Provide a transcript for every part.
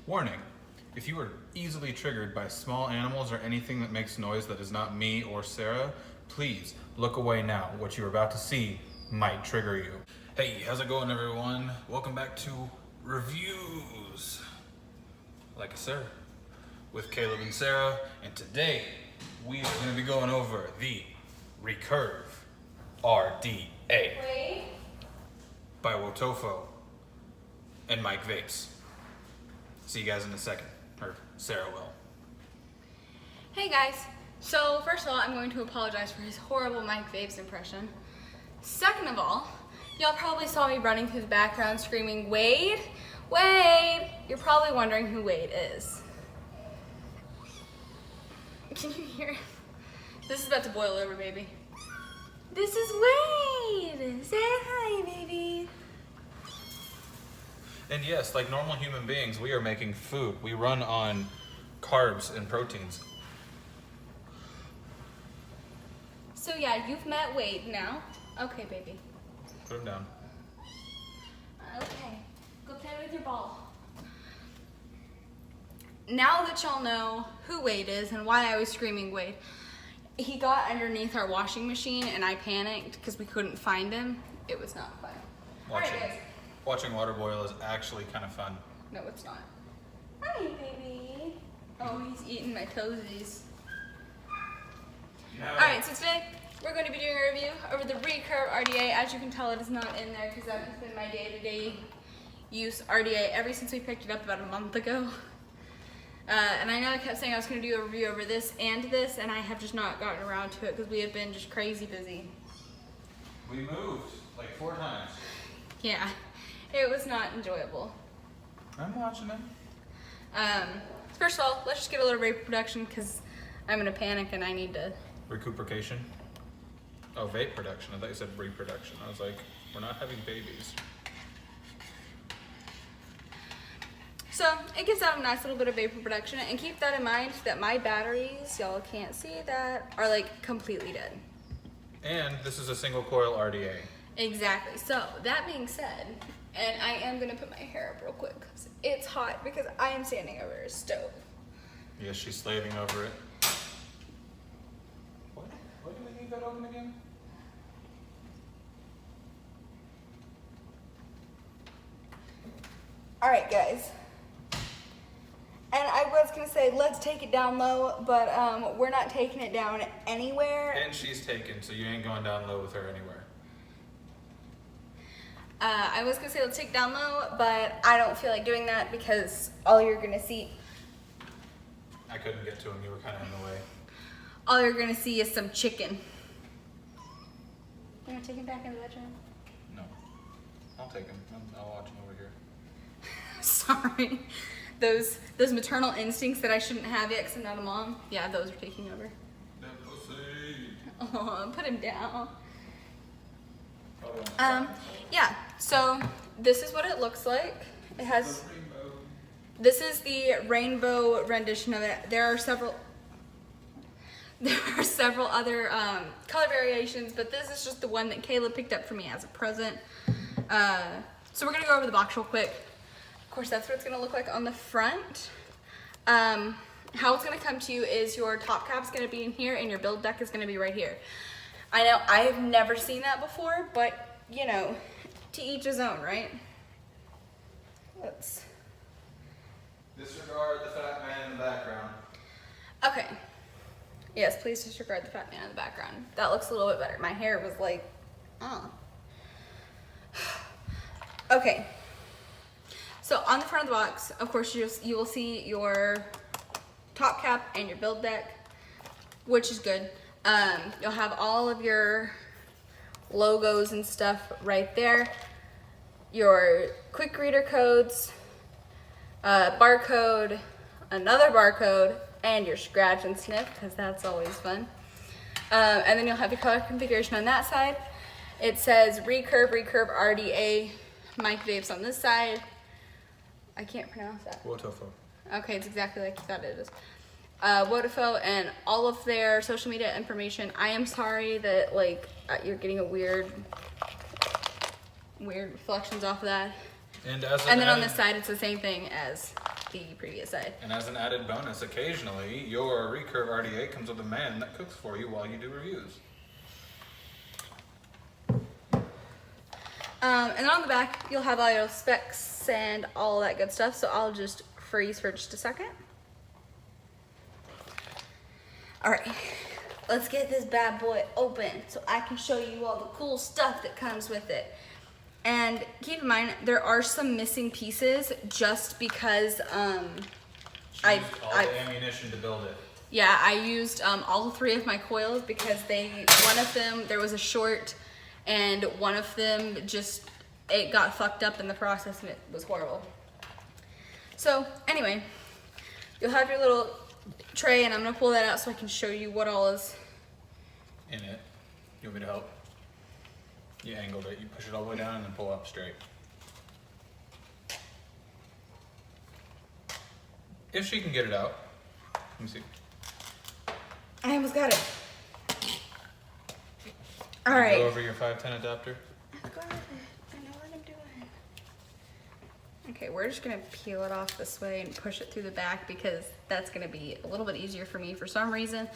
Warning, if you are easily triggered by small animals or anything that makes noise that is not me or Sarah, please look away now. What you're about to see might trigger you. Hey, how's it going, everyone? Welcome back to Reviews, like I said, with Caleb and Sarah, and today we are going to be going over the Recurve RDA by Wotofo and Mike Vapes. See you guys in a second, or Sarah will. Hey guys, so first of all, I'm going to apologize for his horrible Mike Vapes impression. Second of all, y'all probably saw me running through the background screaming, Wade, Wade! You're probably wondering who Wade is. Can you hear it? This is about to boil over, baby. This is Wade! Say hi, baby. And yes, like normal human beings, we are making food. We run on carbs and proteins. So yeah, you've met Wade now. Okay, baby. Put him down. Okay, go play with your ball. Now that y'all know who Wade is and why I was screaming Wade, he got underneath our washing machine and I panicked because we couldn't find him. It was not fun. Watching water boil is actually kind of fun. No, it's not. Hi, baby. Oh, he's eating my toesies. No. Alright, so today we're going to be doing a review over the Recurve RDA. As you can tell, it is not in there because that has been my day-to-day use RDA ever since we picked it up about a month ago. And I know I kept saying I was going to do a review over this, and I have just not gotten around to it because we have been just crazy busy. We moved like 4 times. Yeah, it was not enjoyable. I'm watching them. First of all, let's just get a little vape production because I'm in a panic and I need to... Recuperation? Oh, vape production. I thought you said reproduction. I was like, we're not having babies. So it gives out a nice little bit of vapor production, and keep that in mind that my batteries, y'all can't see that, are like completely dead. And this is a single coil RDA. Exactly. So that being said, and I am gonna put my hair up real quick because it's hot because I am standing over a stove. Yes, she's slaving over it. What? Why do we leave that open again? All right, guys. And I was gonna say, let's take it down low, but we're not taking it down anywhere. And she's taken, so you ain't going down low with her anywhere. I was gonna say, let's take it down low, but I don't feel like doing that because all you're gonna see... I couldn't get to him, you were kind of in the way. All you're gonna see is some chicken. You wanna take him back in the bedroom? No. I'll take him. I'll watch him over here. Sorry. Those maternal instincts that I shouldn't have yet because I'm not a mom. Yeah, those are taking over. That pussy. Oh, put him down. Oh, yeah, so this is what it looks like. It has, this is the rainbow rendition of it. There are several other color variations, but this is just the one that Caleb picked up for me as a present. So we're gonna go over the box real quick. Of course, that's what it's gonna look like on the front. How it's gonna come to you is your top cap's gonna be in here and your build deck is gonna be right here. I know I have never seen that before, but you know, to each his own, right? Let's disregard the fat man in the background. Okay. Yes, please disregard the fat man in the background. That looks a little bit better. My hair was like, oh. Okay. So on the front of the box, of course, you will see your top cap and your build deck, which is good. You'll have all of your logos and stuff right there. Your quick reader codes, barcode, another barcode, and your scratch and sniff, because that's always fun. And then you'll have your color configuration on that side. It says Recurve RDA, Mike Vapes on this side. I can't pronounce that. Wotofo. Okay, it's exactly like you thought it is. Wotofo and all of their social media information. I am sorry that like you're getting a weird reflections off of that. And as and then on this side, it's the same thing as the previous side. And as an added bonus, occasionally your Recurve RDA comes with a man that cooks for you while you do reviews. And then on the back, you'll have all your specs and all that good stuff. So I'll just freeze for just a second. All right, let's get this bad boy open so I can show you all the cool stuff that comes with it. And keep in mind, there are some missing pieces just because I used all the ammunition to build it. Yeah, I used all 3 of my coils because one of them, there was a short, and one of them just, it got fucked up in the process and it was horrible. So anyway, you'll have your little tray, and I'm gonna pull that out so I can show you what all is in it. You want me to help? You angled it, you push it all the way down and then pull up straight. If she can get it out. Let me see. I almost got it. All right. Go over your 510 adapter. I've got it. I know what I'm doing. Okay, we're just gonna peel it off this way and push it through the back because that's gonna be a little bit easier for me for some reason.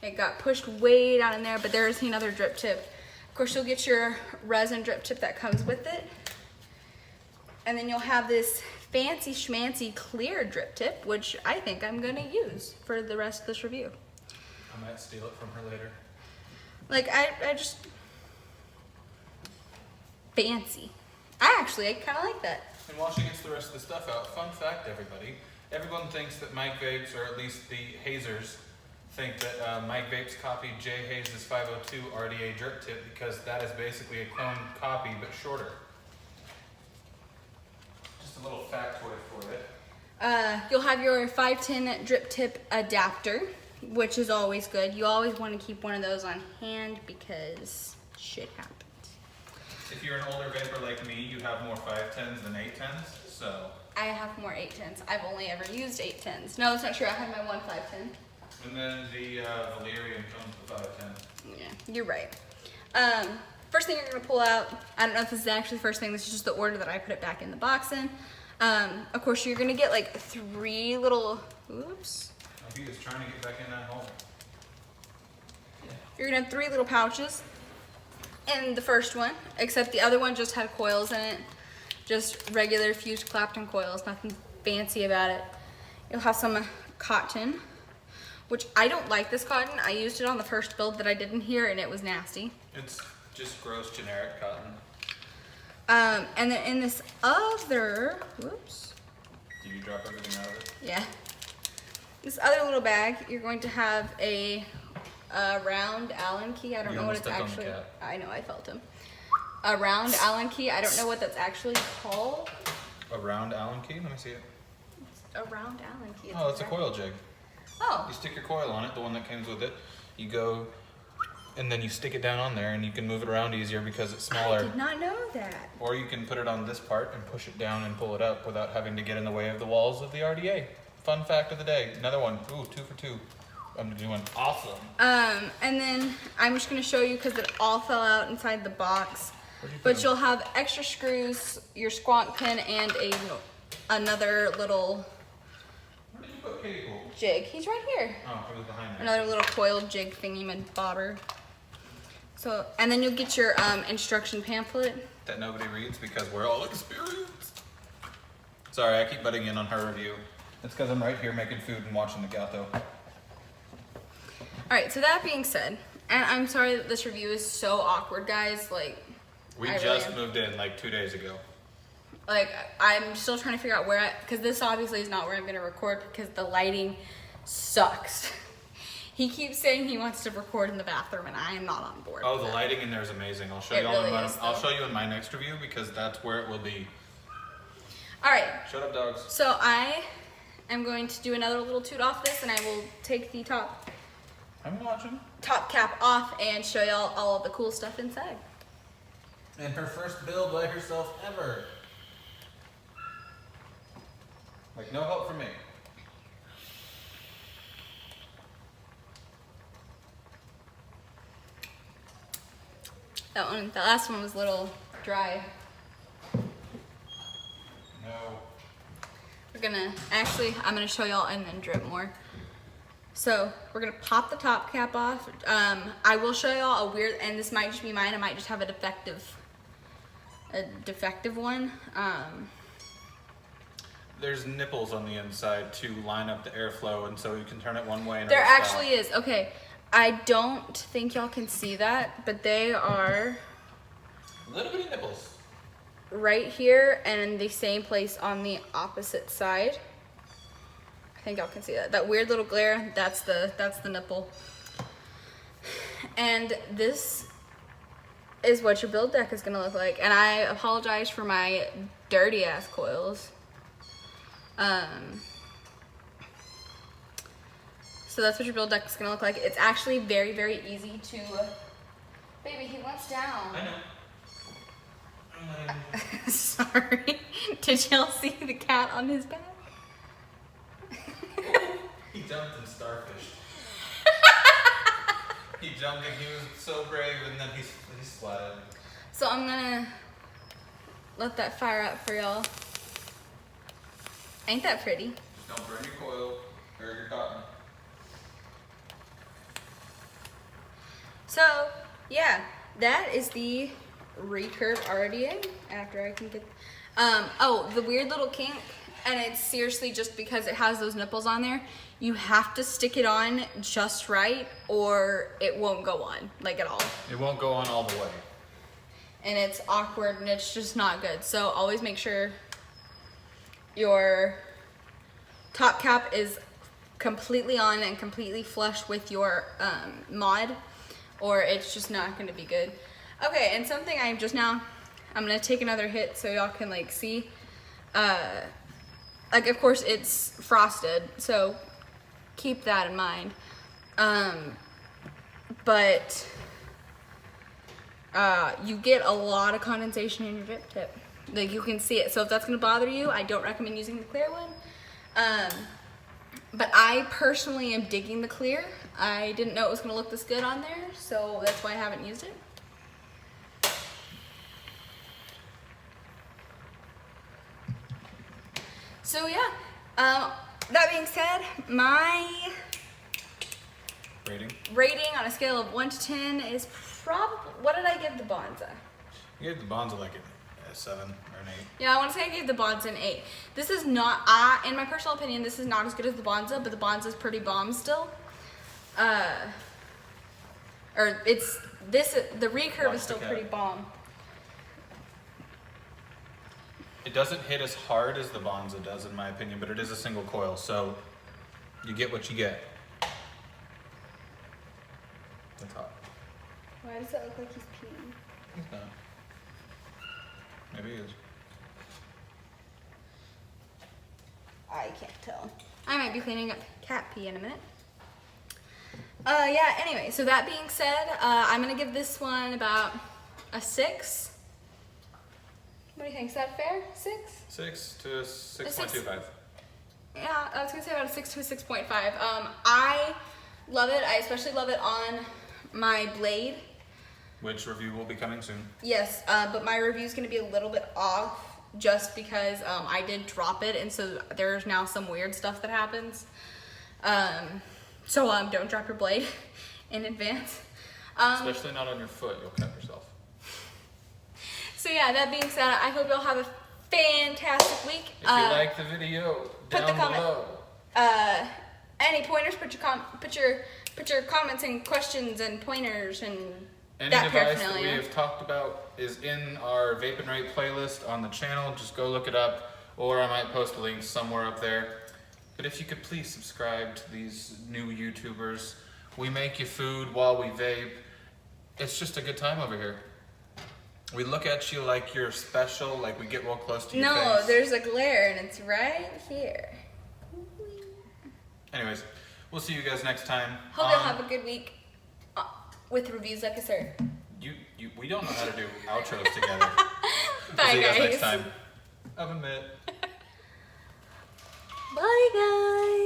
It got pushed way down in there, but there is another drip tip. Of course, you'll get your resin drip tip that comes with it. And then you'll have this fancy schmancy clear drip tip, which I think I'm gonna use for the rest of this review. I might steal it from her later. Like, I just, fancy. I kind of like that. And while she gets the rest of the stuff out, fun fact, everybody. Everyone thinks that Mike Vapes, or at least the hazers, think that Mike Vapes copied Jay Hayes' 502 RDA drip tip because that is basically a clone copy, but shorter. Just a little factoid for it. You'll have your 510 drip tip adapter, which is always good. You always want to keep one of those on hand because shit happens. If you're an older vapor like me, you have more 510s than 810s, so. I have more 810s. I've only ever used 810s. No, that's not true. I had my one 510. And then the Valerian comes with 510. Yeah, you're right. First thing you're gonna pull out, I don't know if this is actually the first thing, this is just the order that I put it back in the box in. Of course, you're gonna get like 3 little, oops. He is trying to get back in that hole. You're gonna have 3 little pouches in the first one, except the other one just had coils in it. Just regular fused Clapton coils, nothing fancy about it. You'll have some cotton, which I don't like this cotton. I used it on the first build that I did in here and it was nasty. It's just gross generic cotton. And then in this other, whoops. Did you drop everything out of it? Yeah. This other little bag, you're going to have a round Allen key. I don't know what it's actually. I know, I felt him. A round Allen key. I don't know what that's actually called. A round Allen key? Let me see it. It's a round Allen key. Oh, it's a coil jig. Oh. You stick your coil on it, the one that comes with it. You go, and then you stick it down on there, and you can move it around easier because it's smaller. I did not know that. Or you can put it on this part and push it down and pull it up without having to get in the way of the walls of the RDA. Fun fact of the day. Another one. Ooh, 2 for 2. I'm doing awesome. And then I'm just going to show you because it all fell out inside the box. But you'll have extra screws, your squonk pin, and another little Where did you put Katie Pool? jig. He's right here. Oh, it was behind there. Another little coiled jig thingy bobber. So, and then you'll get your instruction pamphlet. That nobody reads because we're all experienced. Sorry, I keep butting in on her review. It's because I'm right here making food and watching the gato. Alright, so that being said, and I'm sorry that this review is so awkward, guys. Like, We just moved in like 2 days ago. Like, I'm still trying to figure out where because this obviously is not where I'm going to record because the lighting sucks. He keeps saying he wants to record in the bathroom, and I am not on board. Oh, the lighting in there is amazing. I'll show you all I'll show you in my next review because that's where it will be. All right. Shut up, dogs. So I am going to do another little toot off this, and I will take the top cap off and show y'all all of the cool stuff inside. And her first build by herself ever. Like, no help from me. The last one was a little dry. No. We're gonna, actually, I'm gonna show y'all and then drip more. So we're gonna pop the top cap off. I will show y'all a weird, and this might just be mine, I might just have a defective one. There's nipples on the inside to line up the airflow, and so you can turn it one way and There it'll stop. actually is, okay. I don't think y'all can see that, but they are Little bitty nipples. right here and in the same place on the opposite side. I think y'all can see that. That weird little glare, that's the nipple. And this is what your build deck is gonna look like. And I apologize for my dirty ass coils. So that's what your build deck is gonna look like. It's actually very, very easy to, baby, he wants down. I know. Sorry. Did y'all see the cat on his back? He jumped and starfished. He jumped and he was so brave, and then he splatted. So I'm gonna let that fire up for y'all. Ain't that pretty? Don't burn your coil or your cotton. So yeah, that is the Recurve RDA. After I can get, oh, the weird little kink, and it's seriously just because it has those nipples on there. You have to stick it on just right, or it won't go on, like at all. It won't go on all the way. And it's awkward, and it's just not good. So always make sure your top cap is completely on and completely flush with your mod, or it's just not going to be good. Okay, and something I'm gonna take another hit so y'all can like see. Like of course it's frosted, so keep that in mind. But you get a lot of condensation in your drip tip. Like you can see it. So if that's gonna bother you, I don't recommend using the clear one. But I personally am digging the clear. I didn't know it was gonna look this good on there, so that's why I haven't used it. So yeah, that being said, my rating on a scale of 1 to 10 is probably, what did I give the Bonza? You gave the Bonza like a 7 or an 8. Yeah, I want to say I gave the Bonza an 8. This is not, in my personal opinion, this is not as good as the Bonza, but the Bonza is pretty bomb still. The Recurve is still pretty bomb. It doesn't hit as hard as the Bonza does, in my opinion, but it is a single coil, so you get what you get. That's hot. Why does it look like he's peeing? He's not. Maybe he is. I can't tell. I might be cleaning up cat pee in a minute. Yeah, anyway, so that being said, I'm gonna give this one about a 6. What do you think? Is that fair? 6? 6 to 6.25. Yeah, I was gonna say about a 6 to a 6.5. I love it. I especially love it on my blade. Which review will be coming soon. Yes, but my review is gonna be a little bit off just because I did drop it, and so there's now some weird stuff that happens. So don't drop your blade in advance. Especially not on your foot, you'll cut yourself. So yeah, that being said, I hope y'all have a fantastic week. If you like the video, down below. Any pointers? Put your comments and questions and pointers and any that device that we paraphernalia. have talked about is in our Vape'n'rate playlist on the channel. Just go look it up, or I might post a link somewhere up there. But if you could please subscribe to these new YouTubers. We make you food while we vape. It's just a good time over here. We look at you like you're special, like we get real close to your face. No, there's a glare and it's right here. Anyways, we'll see you guys next time. Hope y'all have a good week with reviews like a sir. We don't know how to do outros together. Bye, We'll see you guys guys. next time. Have a minute. Bye, guys.